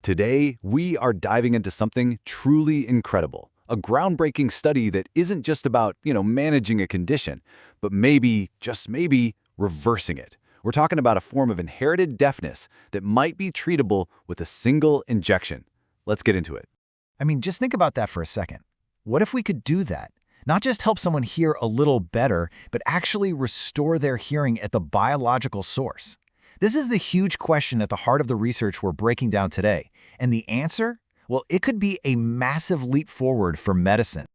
Today, we are diving into something truly incredible, a groundbreaking study that isn't just about, managing a condition, but maybe, just maybe, reversing it. We're talking about a form of inherited deafness that might be treatable with a single injection. Let's get into it. Just think about that for a second. What if we could do that? Not just help someone hear a little better, but actually restore their hearing at the biological source. This is the huge question at the heart of the research we're breaking down today. And the answer? Well, it could be a massive leap forward for medicine.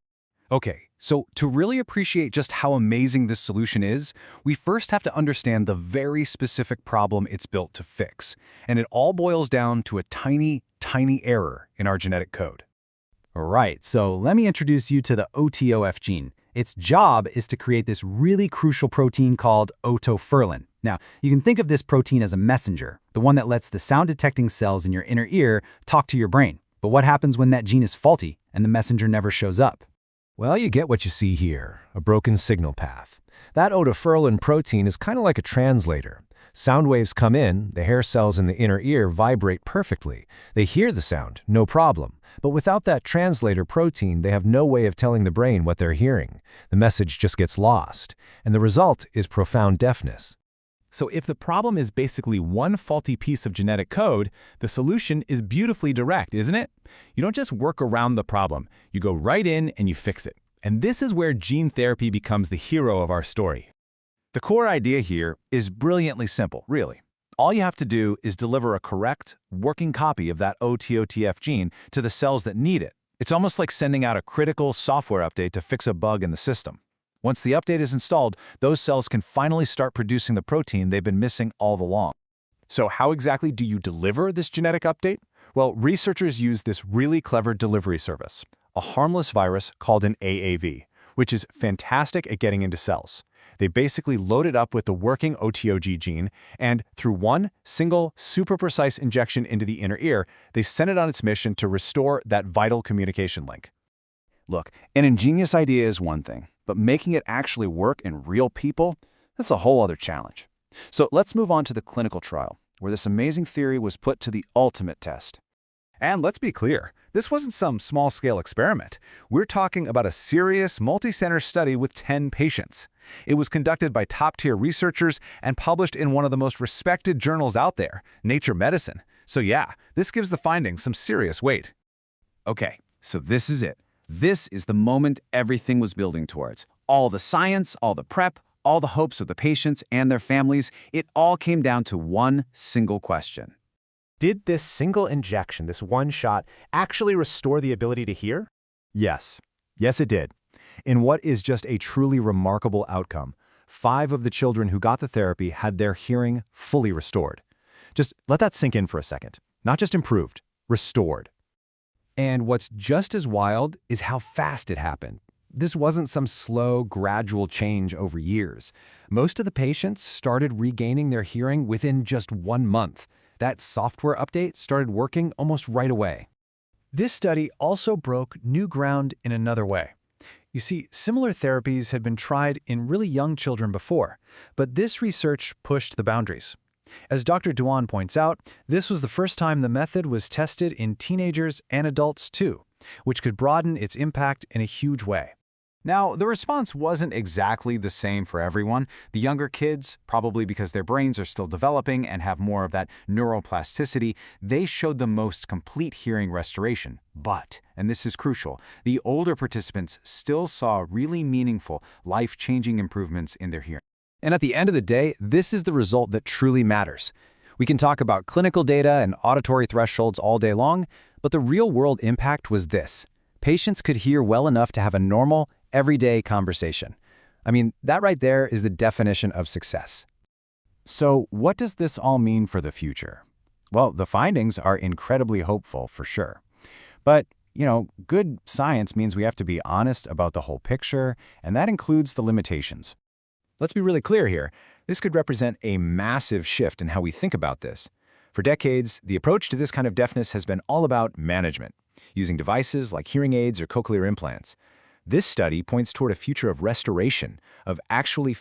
Okay, so to really appreciate just how amazing this solution is, we first have to understand the very specific problem it's built to fix. And it all boils down to a tiny, tiny error in our genetic code. Right, so let me introduce you to the OTOF gene. Its job is to create this really crucial protein called otoferlin. Now, you can think of this protein as a messenger, the one that lets the sound-detecting cells in your inner ear talk to your brain. But what happens when that gene is faulty and the messenger never shows up? Well, you get what you see here, a broken signal path. That otoferlin protein is kind of like a translator. Sound waves come in, the hair cells in the inner ear vibrate perfectly. They hear the sound, no problem. But without that translator protein, they have no way of telling the brain what they're hearing. The message just gets lost. And the result is profound deafness. So if the problem is basically one faulty piece of genetic code, the solution is beautifully direct, isn't it? You don't just work around the problem. You go right in and you fix it. And this is where gene therapy becomes the hero of our story. The core idea here is brilliantly simple, really. All you have to do is deliver a correct, working copy of that OTOF gene to the cells that need it. It's almost like sending out a critical software update to fix a bug in the system. Once the update is installed, those cells can finally start producing the protein they've been missing all along. So how exactly do you deliver this genetic update? Well, researchers use this really clever delivery service, a harmless virus called an AAV, which is fantastic at getting into cells. They basically load it up with the working OTOG gene, and through one single, super precise injection into the inner ear, they send it on its mission to restore that vital communication link. Look, an ingenious idea is one thing, but making it actually work in real people, that's a whole other challenge. So let's move on to the clinical trial, where this amazing theory was put to the ultimate test. And let's be clear, this wasn't some small-scale experiment. We're talking about a serious, multi-center study with 10 patients. It was conducted by top-tier researchers and published in one of the most respected journals out there, Nature Medicine. So yeah, this gives the findings some serious weight. Okay, so this is it. This is the moment everything was building towards. All the science, all the prep, all the hopes of the patients and their families, it all came down to one single question. Did this single injection, this one shot, actually restore the ability to hear? Yes. Yes, it did. In what is just a truly remarkable outcome, 5 of the children who got the therapy had their hearing fully restored. Just let that sink in for a second. Not just improved, restored. And what's just as wild is how fast it happened. This wasn't some slow, gradual change over years. Most of the patients started regaining their hearing within just 1 month. That software update started working almost right away. This study also broke new ground in another way. You see, similar therapies had been tried in really young children before, but this research pushed the boundaries. As Dr. Dane points out, this was the first time the method was tested in teenagers and adults too, which could broaden its impact in a huge way. Now, the response wasn't exactly the same for everyone. The younger kids, probably because their brains are still developing and have more of that neuroplasticity, they showed the most complete hearing restoration. But, and this is crucial, the older participants still saw really meaningful, life-changing improvements in their hearing. And at the end of the day, this is the result that truly matters. We can talk about clinical data and auditory thresholds all day long, but the real-world impact was this. Patients could hear well enough to have a normal, everyday conversation. That right there is the definition of success. So what does this all mean for the future? Well, the findings are incredibly hopeful for sure. But, good science means we have to be honest about the whole picture, and that includes the limitations. Let's be really clear here. This could represent a massive shift in how we think about this. For decades, the approach to this kind of deafness has been all about management, using devices like hearing aids or cochlear implants. This study points toward a future of restoration, of actually